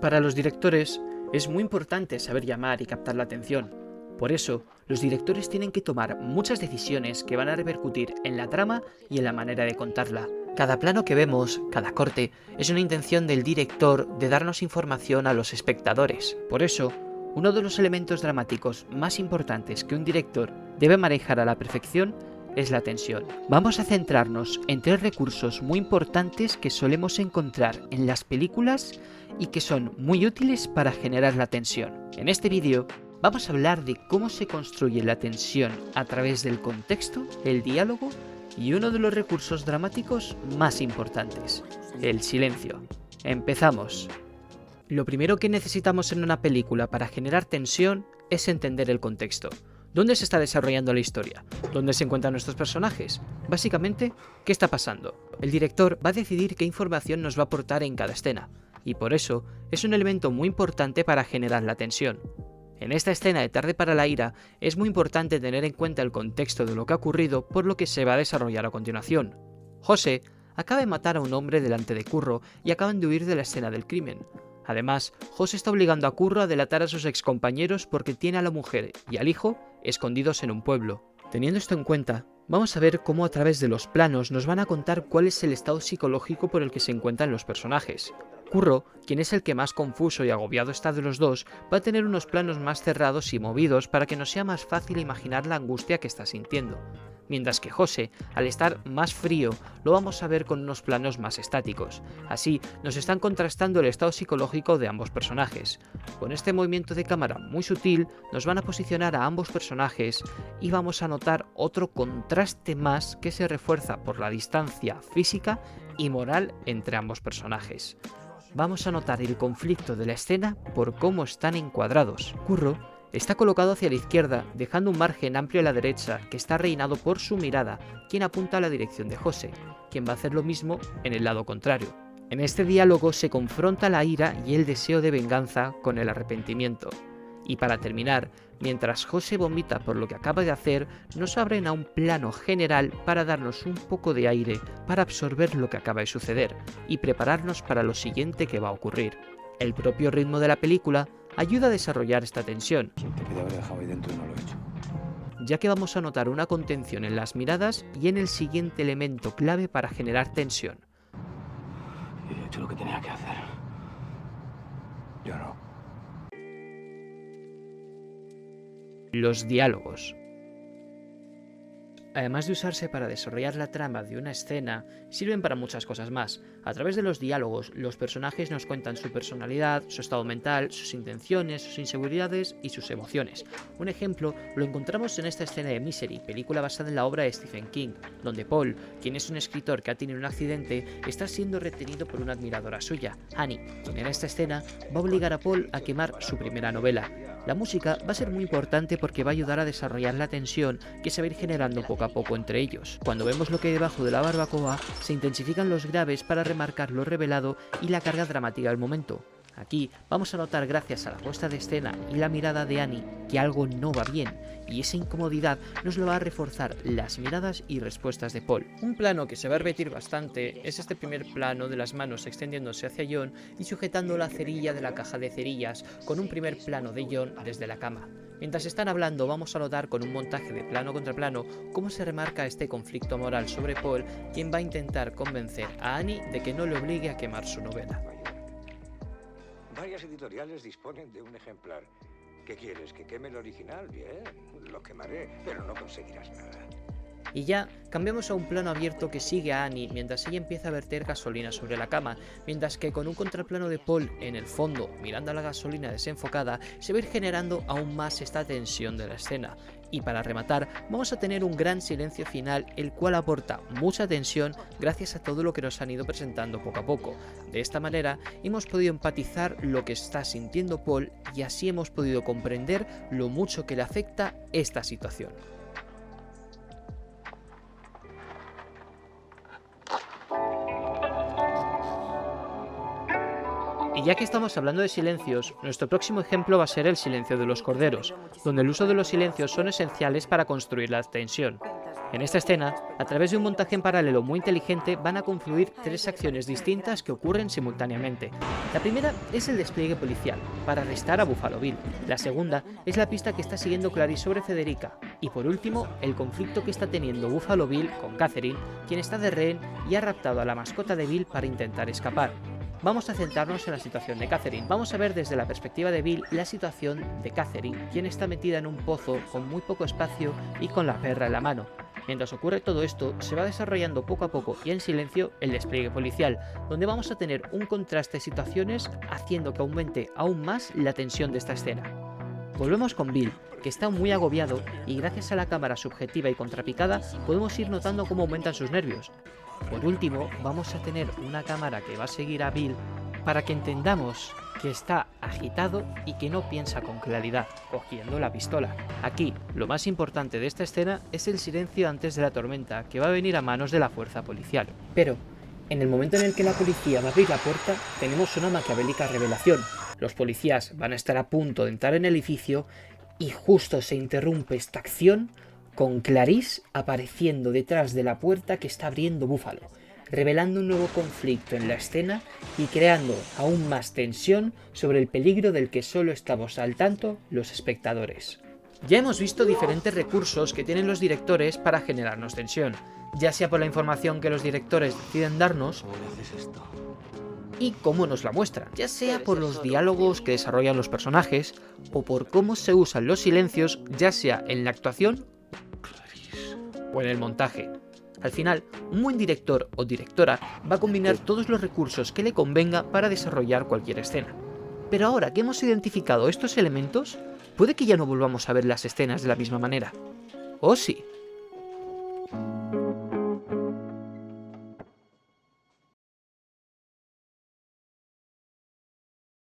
Para los directores es muy importante saber llamar y captar la atención. Por eso, los directores tienen que tomar muchas decisiones que van a repercutir en la trama y en la manera de contarla. Cada plano que vemos, cada corte, es una intención del director de darnos información a los espectadores. Por eso, uno de los elementos dramáticos más importantes que un director debe manejar a la perfección es la tensión. Vamos a centrarnos en 3 recursos muy importantes que solemos encontrar en las películas y que son muy útiles para generar la tensión. En este vídeo vamos a hablar de cómo se construye la tensión a través del contexto, el diálogo y uno de los recursos dramáticos más importantes, el silencio. Empezamos. Lo primero que necesitamos en una película para generar tensión es entender el contexto. ¿Dónde se está desarrollando la historia? ¿Dónde se encuentran nuestros personajes? Básicamente, ¿qué está pasando? El director va a decidir qué información nos va a aportar en cada escena, y por eso es un elemento muy importante para generar la tensión. En esta escena de Tarde para la ira es muy importante tener en cuenta el contexto de lo que ha ocurrido por lo que se va a desarrollar a continuación. José acaba de matar a un hombre delante de Curro y acaban de huir de la escena del crimen. Además, José está obligando a Curro a delatar a sus excompañeros porque tiene a la mujer y al hijo escondidos en un pueblo. Teniendo esto en cuenta, vamos a ver cómo a través de los planos nos van a contar cuál es el estado psicológico por el que se encuentran los personajes. Curro, quien es el que más confuso y agobiado está de los dos, va a tener unos planos más cerrados y movidos para que nos sea más fácil imaginar la angustia que está sintiendo. Mientras que José, al estar más frío, lo vamos a ver con unos planos más estáticos. Así, nos están contrastando el estado psicológico de ambos personajes. Con este movimiento de cámara muy sutil, nos van a posicionar a ambos personajes y vamos a notar otro contraste más que se refuerza por la distancia física y moral entre ambos personajes. Vamos a notar el conflicto de la escena por cómo están encuadrados. Curro está colocado hacia la izquierda, dejando un margen amplio a la derecha que está reinado por su mirada, quien apunta a la dirección de José, quien va a hacer lo mismo en el lado contrario. En este diálogo se confronta la ira y el deseo de venganza con el arrepentimiento. Y para terminar, mientras José vomita por lo que acaba de hacer, nos abren a un plano general para darnos un poco de aire para absorber lo que acaba de suceder y prepararnos para lo siguiente que va a ocurrir. El propio ritmo de la película ayuda a desarrollar esta tensión, Te podía haber dejado ahí dentro y no lo he hecho. ya que vamos a notar una contención en las miradas y en el siguiente elemento clave para generar tensión. Y he hecho lo que tenía que hacer. Yo no. Los diálogos. Además de usarse para desarrollar la trama de una escena, sirven para muchas cosas más. A través de los diálogos, los personajes nos cuentan su personalidad, su estado mental, sus intenciones, sus inseguridades y sus emociones. Un ejemplo lo encontramos en esta escena de Misery, película basada en la obra de Stephen King, donde Paul, quien es un escritor que ha tenido un accidente, está siendo retenido por una admiradora suya, Annie, quien en esta escena va a obligar a Paul a quemar su primera novela. La música va a ser muy importante porque va a ayudar a desarrollar la tensión que se va a ir generando poco a poco entre ellos. Cuando vemos lo que hay debajo de la barbacoa, se intensifican los graves para remarcar lo revelado y la carga dramática del momento. Aquí vamos a notar, gracias a la puesta de escena y la mirada de Annie, que algo no va bien, y esa incomodidad nos lo va a reforzar las miradas y respuestas de Paul. Un plano que se va a repetir bastante es este primer plano de las manos extendiéndose hacia John y sujetando la cerilla de la caja de cerillas, con un primer plano de John desde la cama. Mientras están hablando, vamos a notar con un montaje de plano contra plano cómo se remarca este conflicto moral sobre Paul, quien va a intentar convencer a Annie de que no le obligue a quemar su novela. Varias editoriales disponen de un ejemplar. ¿Qué quieres? ¿Que queme el original? Bien, lo quemaré, pero no conseguirás nada. Y ya cambiamos a un plano abierto que sigue a Annie mientras ella empieza a verter gasolina sobre la cama, mientras que con un contraplano de Paul en el fondo, mirando a la gasolina desenfocada, se va a ir generando aún más esta tensión de la escena. Y para rematar, vamos a tener un gran silencio final, el cual aporta mucha tensión gracias a todo lo que nos han ido presentando poco a poco. De esta manera, hemos podido empatizar lo que está sintiendo Paul y así hemos podido comprender lo mucho que le afecta esta situación. Y ya que estamos hablando de silencios, nuestro próximo ejemplo va a ser el silencio de los corderos, donde el uso de los silencios son esenciales para construir la tensión. En esta escena, a través de un montaje en paralelo muy inteligente, van a confluir 3 acciones distintas que ocurren simultáneamente. La primera es el despliegue policial, para arrestar a Buffalo Bill. La segunda es la pista que está siguiendo Clarice sobre Federica. Y por último, el conflicto que está teniendo Buffalo Bill con Catherine, quien está de rehén y ha raptado a la mascota de Bill para intentar escapar. Vamos a centrarnos en la situación de Catherine. Vamos a ver desde la perspectiva de Bill la situación de Catherine, quien está metida en un pozo con muy poco espacio y con la perra en la mano. Mientras ocurre todo esto, se va desarrollando poco a poco y en silencio el despliegue policial, donde vamos a tener un contraste de situaciones haciendo que aumente aún más la tensión de esta escena. Volvemos con Bill, que está muy agobiado y gracias a la cámara subjetiva y contrapicada podemos ir notando cómo aumentan sus nervios. Por último, vamos a tener una cámara que va a seguir a Bill para que entendamos que está agitado y que no piensa con claridad, cogiendo la pistola. Aquí, lo más importante de esta escena es el silencio antes de la tormenta, que va a venir a manos de la fuerza policial. Pero, en el momento en el que la policía va a abrir la puerta, tenemos una maquiavélica revelación. Los policías van a estar a punto de entrar en el edificio y justo se interrumpe esta acción con Clarice apareciendo detrás de la puerta que está abriendo Buffalo, revelando un nuevo conflicto en la escena y creando aún más tensión sobre el peligro del que solo estamos al tanto los espectadores. Ya hemos visto diferentes recursos que tienen los directores para generarnos tensión, ya sea por la información que los directores deciden darnos y cómo nos la muestran, ya sea por los diálogos que desarrollan los personajes o por cómo se usan los silencios, ya sea en la actuación o en el montaje. Al final, un buen director o directora va a combinar todos los recursos que le convenga para desarrollar cualquier escena. Pero ahora que hemos identificado estos elementos, puede que ya no volvamos a ver las escenas de la misma manera. ¿O sí?